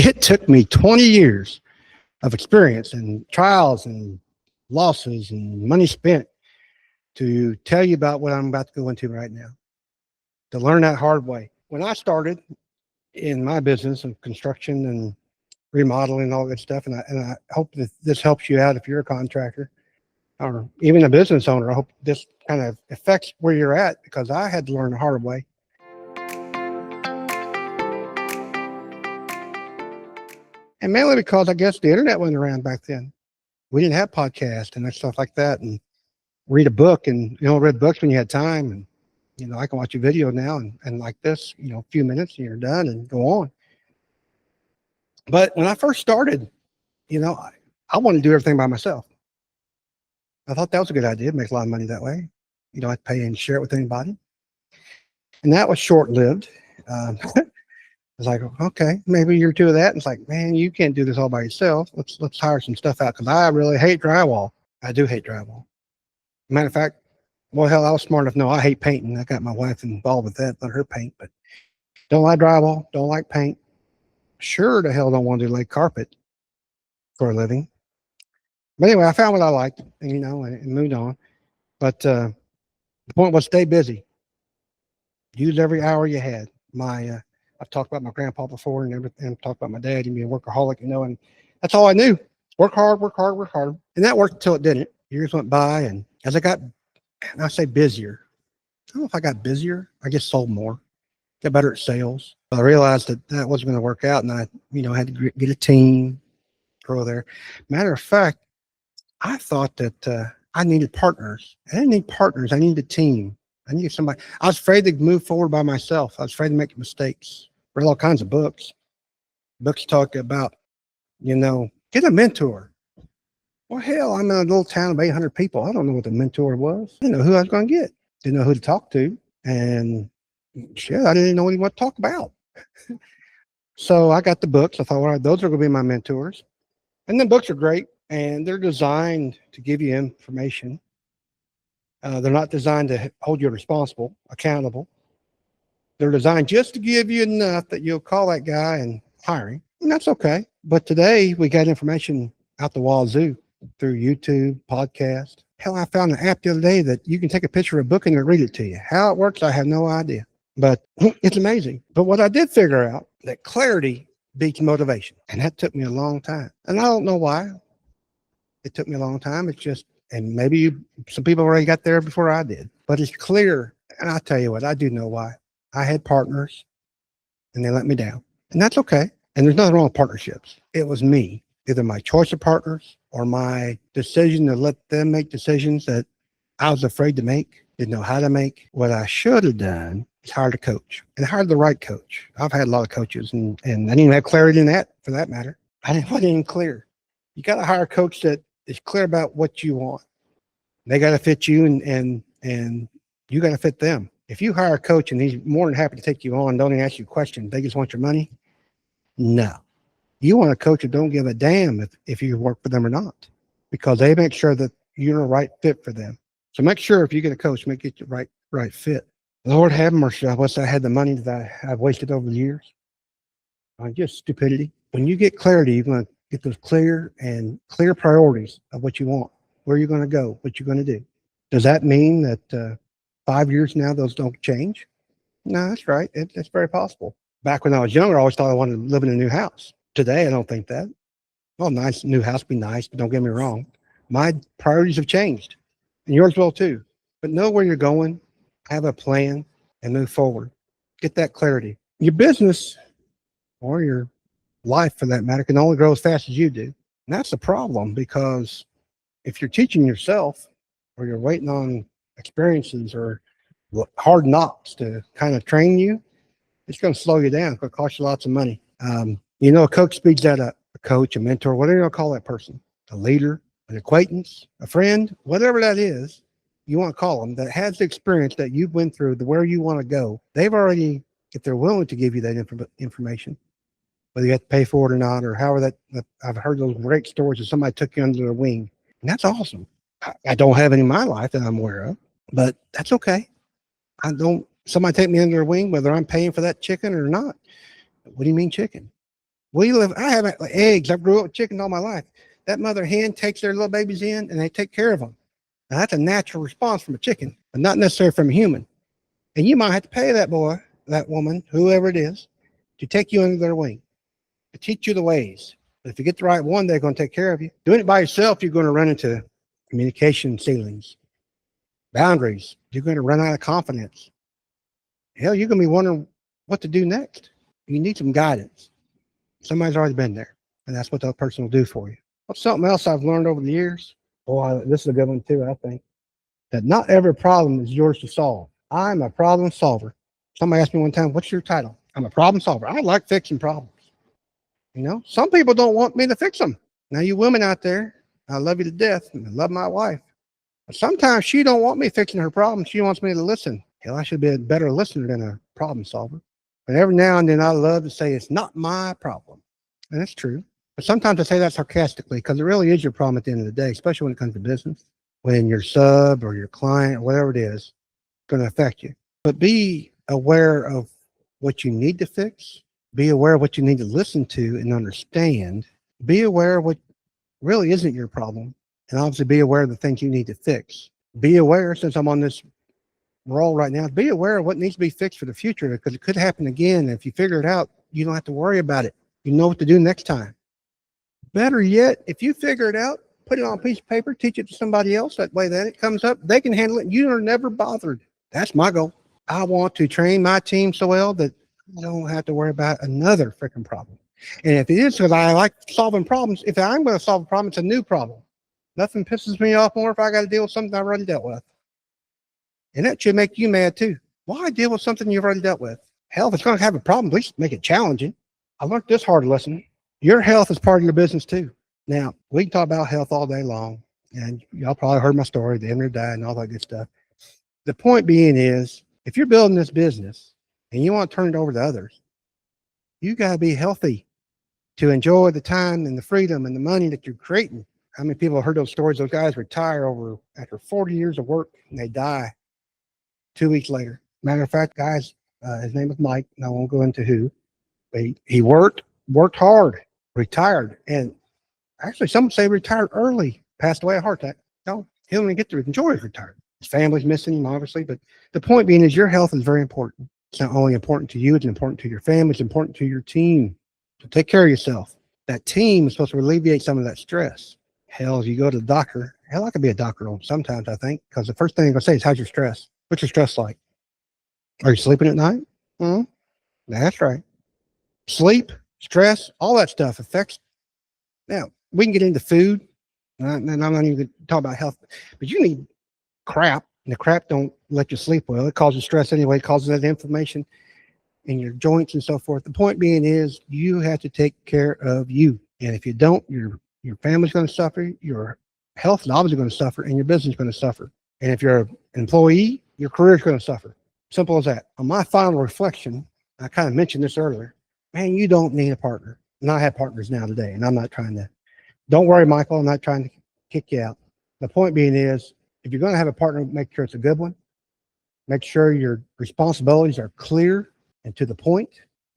It took me 20 years of experience and trials and losses and money spent to tell you about what I'm about to go into right now, to learn that hard way. When I started in my business of construction and remodeling and all that stuff, and I hope that this helps you out if you're a contractor or even a business owner. I hope this kind of affects where you're at, because I had to learn the hard way. And mainly because I guess the internet wasn't around back then. We didn't have podcasts and stuff like that, and read a book, and read books when you had time. And I can watch a video now and like this, a few minutes and you're done and go on. But when I first started, I wanted to do everything by myself. I thought that was a good idea. Make a lot of money that way. You don't have to pay and share it with anybody. And that was short-lived. I was like, okay, maybe a year or two of that. And it's like, man, you can't do this all by yourself. Let's hire some stuff out, because I really hate drywall. I do hate drywall. Matter of fact, well, hell, I was smart enough to know I hate painting. I got my wife involved with that, let her paint, but don't like drywall, don't like paint. Sure the hell don't want to lay carpet for a living. But anyway, I found what I liked, and moved on. But the point was, stay busy. Use every hour you had. I've talked about my grandpa before, and everything. I've talked about my dad and being a workaholic, and that's all I knew. Work hard, work hard, work hard. And that worked until it didn't. Years went by, and as I got, and I say busier, I don't know if I got busier. I just sold more, got better at sales. But I realized that wasn't going to work out, and I, had to get a team, grow there. Matter of fact, I thought that I needed partners. I didn't need partners. I needed a team. I needed somebody. I was afraid to move forward by myself. I was afraid to make mistakes. Read all kinds of books. Books talk about, get a mentor. Well, hell, I'm in a little town of 800 people. I don't know what the mentor was. I didn't know who I was going to get. Didn't know who to talk to. And shit, I didn't know what to talk about. So I got the books. I thought, all right, those are going to be my mentors. And the books are great, and they're designed to give you information. They're not designed to hold you responsible, accountable. They're designed just to give you enough that you'll call that guy and hire him. And that's okay. But today we got information out the wazoo through YouTube, podcast. Hell, I found an app the other day that you can take a picture of a book and it'll read it to you. How it works, I have no idea. But it's amazing. But what I did figure out, that clarity beats motivation. And that took me a long time. And I don't know why. It took me a long time. It's just, and maybe some people already got there before I did. But it's clear. And I'll tell you what, I do know why. I had partners and they let me down. And that's okay. And there's nothing wrong with partnerships. It was me, either my choice of partners or my decision to let them make decisions that I was afraid to make, didn't know how to make. What I should have done is hired a coach, and hired the right coach. I've had a lot of coaches, and I didn't even have clarity in that, for that matter. Wasn't even clear. You got to hire a coach that is clear about what you want. They got to fit you, and you got to fit them. If you hire a coach and he's more than happy to take you on, don't even ask you questions, they just want your money. No. You want a coach that don't give a damn if you work for them or not, because they make sure that you're the right fit for them. So make sure if you get a coach, make it the right fit. Lord have mercy. I wish I had the money that I've wasted over the years. Just stupidity. When you get clarity, you're going to get those clear priorities of what you want, where you're going to go, what you're going to do. Does that mean that 5 years from now, those don't change? No, that's right. It's very possible. Back when I was younger, I always thought I wanted to live in a new house. Today, I don't think that. Well, nice new house be nice, but don't get me wrong. My priorities have changed, and yours will too. But know where you're going, have a plan, and move forward. Get that clarity. Your business, or your life for that matter, can only grow as fast as you do. And that's the problem, because if you're teaching yourself, or you're waiting on experiences or hard knocks to kind of train you, it's going to slow you down. It's going to cost you lots of money. A coach speeds that up. A coach, a mentor, whatever you call that person, a leader, an acquaintance, a friend, whatever that is, you want to call them, that has the experience that you've went through, the where you want to go. They've already, if they're willing to give you that information, whether you have to pay for it or not, or however I've heard those great stories of somebody took you under their wing. And that's awesome. I don't have any in my life that I'm aware of, but that's okay. Somebody take me under their wing, whether I'm paying for that chicken or not. What do you mean chicken? I have eggs. I grew up with chickens all my life. That mother hen takes their little babies in and they take care of them. Now that's a natural response from a chicken, but not necessarily from a human. And you might have to pay that boy, that woman, whoever it is, to take you under their wing, to teach you the ways. But if you get the right one, they're going to take care of you. Doing it by yourself, you're going to run into communication ceilings, boundaries. You're going to run out of confidence. Hell, you're going to be wondering what to do next. You need some guidance. Somebody's already been there, and that's what that person will do for you. What's something else I've learned over the years? Boy, this is a good one too, I think. That not every problem is yours to solve. I'm a problem solver. Somebody asked me one time, what's your title? I'm a problem solver. I like fixing problems. You know, some people don't want me to fix them. Now, you women out there, I love you to death and I love my wife. But sometimes she don't want me fixing her problems. She wants me to listen. Hell, I should be a better listener than a problem solver. But every now and then I love to say it's not my problem. And that's true. But sometimes I say that sarcastically because it really is your problem at the end of the day, especially when it comes to business. When your sub or your client, or whatever it is going to affect you. But be aware of what you need to fix. Be aware of what you need to listen to and understand. Be aware of what really isn't your problem. And obviously be aware of the things you need to fix. Be aware, since I'm on this roll right now, be aware of what needs to be fixed for the future because it could happen again. And if you figure it out, you don't have to worry about it. You know what to do next time. Better yet, if you figure it out, put it on a piece of paper, teach it to somebody else. That way that it comes up, they can handle it. You are never bothered. That's my goal. I want to train my team so well that I don't have to worry about another freaking problem. And if it is because I like solving problems, if I'm going to solve a problem, it's a new problem. Nothing pisses me off more if I got to deal with something I've already dealt with. And that should make you mad too. Why deal with something you've already dealt with? Hell, if it's going to have a problem, at least make it challenging. I learned this hard lesson. Your health is part of your business too. Now, we can talk about health all day long, and y'all probably heard my story, the enter die and all that good stuff. The point being is, if you're building this business and you want to turn it over to others, you got to be healthy to enjoy the time and the freedom and the money that you're creating. How many people have heard those stories? Those guys retire after 40 years of work and they die 2 weeks later. Matter of fact, guys, his name is Mike, and I won't go into who, but he worked hard, retired, and actually some say retired early, passed away of heart attack. No, he didn't even get to enjoy his retirement. His family's missing him, obviously, but the point being is your health is very important. It's not only important to you, it's important to your family, it's important to your team. So take care of yourself. That team is supposed to alleviate some of that stress. Hell, if you go to the doctor, hell, I could be a doctor sometimes, I think, because the first thing they're going to say is, how's your stress? What's your stress like? Are you sleeping at night? That's right. Sleep, stress, all that stuff affects. Now, we can get into food, and I'm not even going to talk about health, but you need crap, and the crap don't let you sleep well. It causes stress anyway. It causes that inflammation in your joints and so forth. The point being is you have to take care of you. And if you don't, your family's going to suffer, your health is obviously going to suffer, and your business is going to suffer. And if you're an employee, your career is going to suffer. Simple as that. On my final reflection, I kind of mentioned this earlier, man, you don't need a partner. And I have partners now today, and I'm not trying to, don't worry, Michael, I'm not trying to kick you out. The point being is, if you're going to have a partner, make sure it's a good one. Make sure your responsibilities are clear and to the point.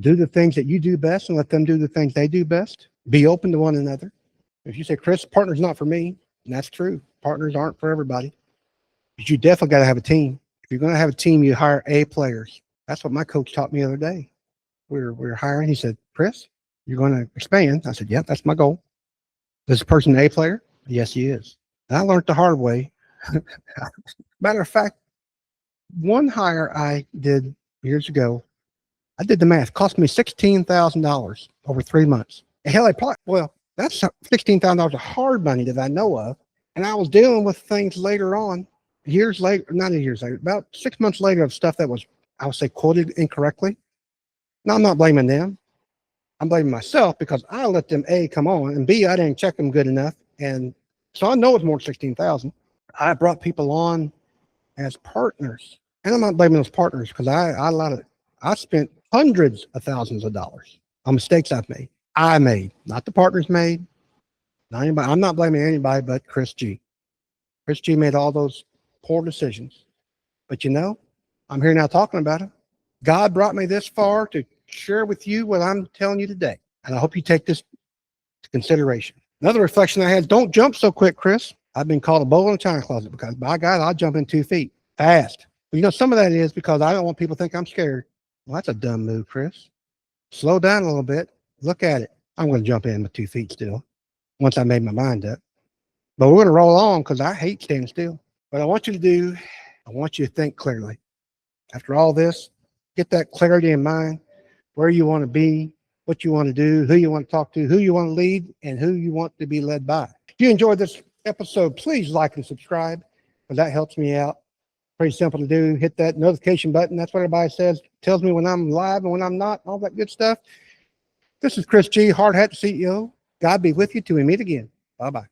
Do the things that you do best and let them do the things they do best. Be open to one another. If you say, Chris, partner's not for me, and that's true. Partners aren't for everybody. But you definitely got to have a team. If you're going to have a team, you hire A players. That's what my coach taught me the other day. We were hiring. He said, Chris, you're going to expand. I said, yep, that's my goal. Is this person an A player? Yes, he is. And I learned the hard way. Matter of fact, one hire I did years ago, I did the math, cost me $16,000 over 3 months. And hell, that's $16,000 of hard money that I know of. And I was dealing with things later on, years later, not years later, about 6 months later of stuff that was, I would say, quoted incorrectly. Now, I'm not blaming them. I'm blaming myself because I let them A, come on, and B, I didn't check them good enough. And so I know it's more than 16,000. I brought people on as partners. And I'm not blaming those partners because I spent hundreds of thousands of dollars on mistakes I made, not the partners made, not anybody. I'm not blaming anybody but Chris G. Chris G made all those poor decisions. But you know, I'm here now talking about it. God brought me this far to share with you what I'm telling you today. And I hope you take this to consideration. Another reflection I had, don't jump so quick, Chris. I've been called a bull in a china closet because by God, I'll jump in 2 feet fast. But you know, some of that is because I don't want people to think I'm scared. Well, that's a dumb move, Chris. Slow down a little bit. Look at it. I'm going to jump in with 2 feet still once I made my mind up. But we're going to roll on because I hate standing still. What I want you to do, I want you to think clearly. After all this, get that clarity in mind, where you want to be, what you want to do, who you want to talk to, who you want to lead, and who you want to be led by. If you enjoyed this episode, please like and subscribe, because that helps me out. Pretty simple to do. Hit that notification button. That's what everybody says. Tells me when I'm live and when I'm not, all that good stuff. This is Chris G, Hard Hat CEO. God be with you till we meet again. Bye-bye.